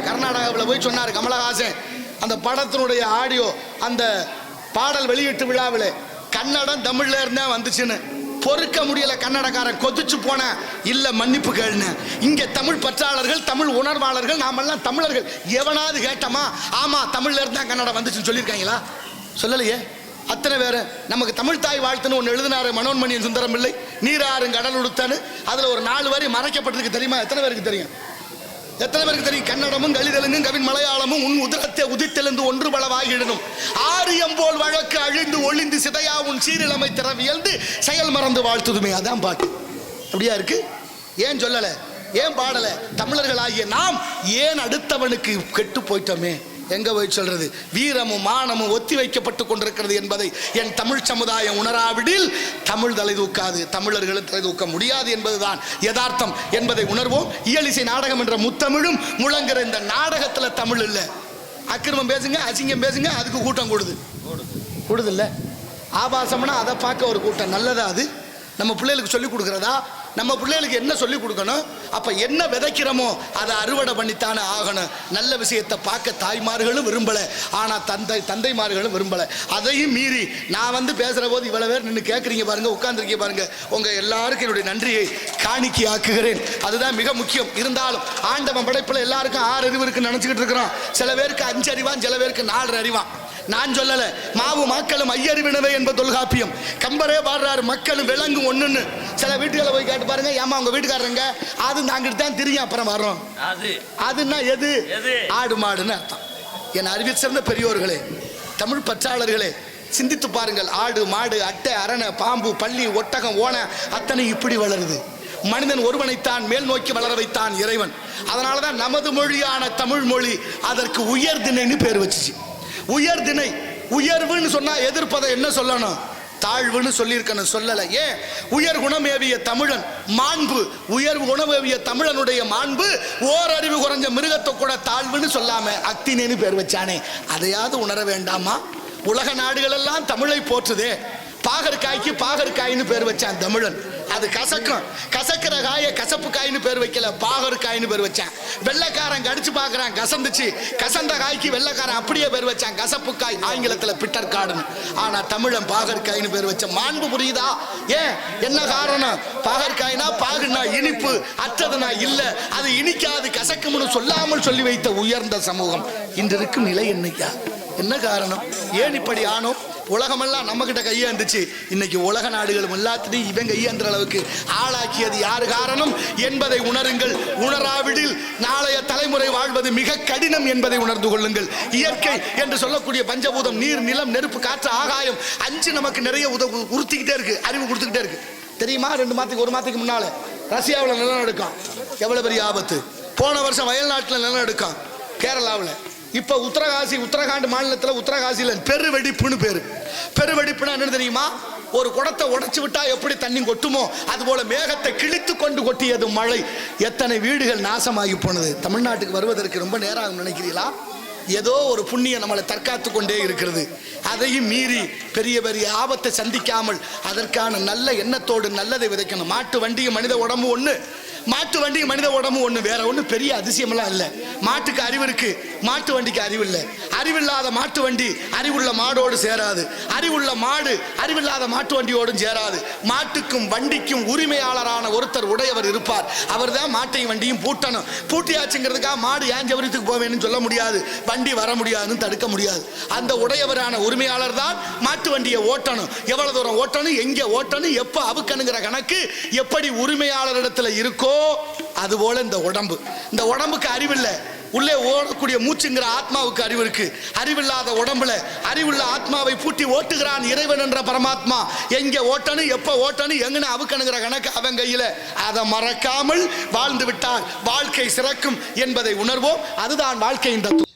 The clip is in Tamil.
கர்நாடகாவில் போய் சொன்னார் கமலஹாசன். அந்த படத்தினுடைய ஆடியோ, அந்த பாடல் வெளியீட்டு விழாவில் கன்னடம் தமிழ்ல இருந்தா வந்துச்சுன்னு பொறுக்க முடியல. கன்னடக்காரன் கொதிச்சு போன. இல்ல மன்னிப்பு கேளுன்னு. இங்க தமிழ் பற்றாளர்கள், தமிழ் உணர்வாளர்கள், நாமெல்லாம் தமிழர்கள். எவனாவது கேட்டமா ஆமா தமிழ்ல இருந்தா கன்னடம் வந்துச்சுன்னு சொல்லியிருக்காங்களா? சொல்லலையே. அத்தனை பேரு நமக்கு தமிழ் தாய் வாழ்த்துன்னு ஒன்று எழுதினாரு மனோன்மணியன் சுந்தரம் பிள்ளை. நீராறும் கடல் உடுத்தான்னு அதுல ஒரு 4 வரி மறைக்கப்பட்டிருக்கு. தெரியுமா? எத்தனை பேருக்கு தெரியும்? எத்தனை பேருக்கு தெரியும்? கன்னடமும் கலிதெலுங்கும் கவின் மலையாளமும் உன் உதிரத்தை உதித்தெழுந்து ஒன்று பலவாகிடணும். ஆரியம் போல் வழக்கு அழிந்து ஒளிந்து சிதையா உன் சீரிழமை திறவியல்ந்து செயல் மறந்து வாழ்த்துதுமே. அதான் பாட்டு. அப்படியா இருக்கு? ஏன் சொல்லல? ஏன் பாடல? தமிழர்களாகிய நாம் ஏன் அடுத்தவனுக்கு கெட்டு போயிட்டோமே? எங்க போய் சொல்றது? வீரமும் மானமும் ஒத்தி வைக்கப்பட்டு கொண்டிருக்கிறது என்பதை என் தமிழ் சமுதாயம் உணராவிடில் தமிழ் தலை தூக்காது, தமிழர்களும் தலை தூக்க முடியாது என்பதுதான் யதார்த்தம் என்பதை உணர்வோம். இயலிசை நாடகம் என்ற முத்தமிழும் முழங்குற இந்த நாடகத்துல தமிழ் இல்லை. அக்கிரமம் பேசுங்க, அசிங்கம் பேசுங்க, அதுக்கு கூட்டம் கூடுது இல்ல. ஆபாசம்னா அதை பார்க்க ஒரு கூட்டம். நல்லதா அது? நம்ம பிள்ளைகளுக்கு சொல்லிக் கொடுக்கிறதா? நம்ம பிள்ளைகளுக்கு என்ன சொல்லிக் கொடுக்கணும்? அப்ப என்ன விதைக்கிறோமோ அதை அறுவடை பண்ணித்தானே ஆகணும். நல்ல விஷயத்தை பார்க்க தாய்மார்களும் விரும்பல, ஆனா தந்தைமார்களும் விரும்பல. அதையும் மீறி நான் பேசுற போது இவ்வளவு பேர் நின்று கேட்கறீங்க பாருங்க, உட்கார்ந்துருக்கீங்க பாருங்க. உங்க எல்லாருக்கும் என்னுடைய நன்றியை காணிக்கை ஆக்குகிறேன். அதுதான் மிக முக்கியம். இருந்தாலும் ஆண்டவன் படைப்புல எல்லாருக்கும் 6 அறிவு இருக்குன்னு நினைச்சுக்கிட்டு இருக்கிறோம். சில பேருக்கு 5 அறிவான், சில பேருக்கு 4 அறிவான். நான் சொல்லல. மாவு மக்களும் ஐயறிவினவை என்பது தொல்காப்பியம். கம்பரே பாடுறாரு மக்களும் விலங்கும் ஒண்ணுன்னு. சில வீட்டுகளை போய் கேட்டு பாருங்க, ஏமா உங்க வீட்டுக்காரங்க அது நாங்கிட்டு தான் தெரியும், அப்புறம் வரோம். அதுன்னா எது? ஆடு மாடுன்னு அர்த்தம். என் அறிவில் சிறந்த பெரியோர்களே, தமிழ் பற்றாளர்களே, சிந்தித்து பாருங்கள். ஆடு மாடு அட்டை அரணை பாம்பு பள்ளி ஒட்டகம் ஓன அத்தனை இப்படி வளருது. மனிதன் ஒருவனைத்தான் மேல் நோக்கி வளர வைத்தான் இறைவன். அதனாலதான் நமது மொழியான தமிழ் மொழி அதற்கு உயர்திணைன்னு பேர் வச்சுச்சு. உயர்திணை. உயர்வுன்னு சொன்னா எதிர்ப்பதை என்ன சொல்லணும்? தாழ்வுன்னு சொல்லியிருக்கணும். சொல்லல. ஏன்? உயர் குணமேவிய தமிழன் மாண்பு. உயர்வு குணமேவிய தமிழனுடைய மாண்பு ஓரறிவு குறைஞ்ச மிருகத்தை கூட தாழ்வுன்னு சொல்லாம அக்தினேன்னு பேர் வச்சானே, அதையாவது உணர வேண்டாமா? உலக நாடுகள் எல்லாம் தமிழை போற்றுதே. பாகற்காய்க்கு பாகற்காயின்னு பேர் வச்சான் தமிழன். அது கசக்கும். கசக்கிற காய கசப்பு காயின்னு பேர் வைக்கல, பாகற்காயின்னு பேர் வச்சான். வெள்ளைக்காரன் கடிச்சு பார்க்கறான், கசந்துச்சு. கசந்த காய்க்கு வெள்ளைக்காரன் அப்படியே பேர் வச்சான், கசப்பு காய். ஆங்கிலத்துல பிட்டர் கார்டுன்னு. ஆனா தமிழன் பாகற்காயின்னு பேர் வச்ச. மாண்பு புரியுதா? ஏன்? என்ன காரணம்? பாகற்காய்னா பாகுனா இனிப்பு, அற்றதுனா இல்ல, அது இனிக்காது கசக்கும்னு சொல்லாமல் சொல்லி வைத்த உயர்ந்த சமூகம் இன்று இருக்கும் நிலை என்னையா? என்ன காரணம்? ஏன் இப்படி ஆனோம்? உலகமெல்லாம் நம்ம கிட்ட கையேந்துச்சு. இன்னைக்கு உலக நாடுகளும் எல்லாத்தையும் இவன் கையேந்துற அளவுக்கு ஆளாக்கியது யாரு காரணம் என்பதை உணருங்கள். உணராவிடில் நாளைய தலைமுறை வாழ்வது மிக கடினம் என்பதை உணர்ந்து கொள்ளுங்கள். இயற்கை என்று சொல்லக்கூடிய பஞ்சபூதம் நீர் நிலம் நெருப்பு காற்று ஆகாயம் 5 நமக்கு நிறைய உறுத்திக்கிட்டே இருக்கு, அறிவு கொடுத்துக்கிட்டே இருக்கு. தெரியுமா? 2 மாதத்துக்கு 1 மாதத்துக்கு முன்னால ரஷ்யாவில் நிலநடுக்கம். எவ்வளவு பெரிய ஆபத்து. போன வருஷம் வயல்நாட்டில் நிலநடுக்கம், கேரளாவில். இப்ப உத்தரகாண்ட் மாநிலத்தில் உத்தரகாசியில பெருவெடிப்புன்னு பேரு. பெருவெடிப்புனா என்ன தெரியுமா? ஒரு குடத்தை உடைச்சு விட்டா எப்படி தண்ணி கொட்டுமோ அது போல மேகத்தை கிழித்து கொண்டு கொட்டியது மழை. எத்தனை வீடுகள் நாசமாகி போனது. தமிழ்நாட்டுக்கு வருவதற்கு ரொம்ப நேரம் ஆகும் நினைக்கிறீங்களா? ஏதோ ஒரு புண்ணியம் நம்மளை தற்காத்து கொண்டே இருக்கிறது. அதையும் மீறி பெரிய பெரிய ஆபத்தை சந்திக்காமல் அதற்கான நல்ல எண்ணத்தோடு நல்லதை விதைக்கணும். மாட்டு வண்டியும் மனித உடம்பு ஒண்ணு, மாட்டு வண்டி மனித உடம்பு ஒண்ணு, வேற ஒண்ணு பெரிய அதிசயமெல்லாம் இல்ல. மாட்டுக்கு அறிவு இருக்கு, மாட்டு வண்டிக்கு அறிவு இல்லை. அறிவில்லாத மாட்டு வண்டி அறிவுள்ள மாடோடு சேராது, அறிவுள்ள மாடு அறிவில்லாத மாட்டு வண்டியோடும் சேராது. மாட்டுக்கும் வண்டிக்கும் உரிமையாளரான ஒருத்தர் உடையவர் இருப்பார். அவர் தான் மாட்டையும் வண்டியும் பூட்டணும். பூட்டியாச்சுங்கிறதுக்காக மாடு ஏன் ஜவரத்துக்கு போவேன்னு சொல்ல முடியாது, வண்டி வர முடியாதுன்னு தடுக்க முடியாது. அந்த உடையவரான உரிமையாளர் தான் மாட்டு வண்டியை ஓட்டணும். எவ்வளவு தூரம் ஓட்டணும், எங்க ஓட்டணும், எப்ப அவுக்கணுங்கிற கணக்கு எப்படி உரிமையாளரிடத்துல இருக்கோ அதுபோல இந்த உடம்பு. இந்த உடம்புக்கு அறிவில்லை, உள்ளே ஓடக்கூடிய மூச்சுங்கிற ஆத்மாவுக்கு அறிவு இருக்கு. அறிவில்லாத உடம்புல அறிவுள்ள ஆத்மாவை பூட்டி ஓட்டுகிறான் இறைவன் என்ற பரமாத்மா. எங்க ஓட்டணும், எப்ப ஓட்டணும், எங்கன்னு அவுக்கணுங்கிற கணக்கு அவன் கையில. அதை மறக்காமல் வாழ்ந்து விட்டால் வாழ்க்கை சிறக்கும் என்பதை உணர்வோம். அதுதான் வாழ்க்கையின் தத்துவம்.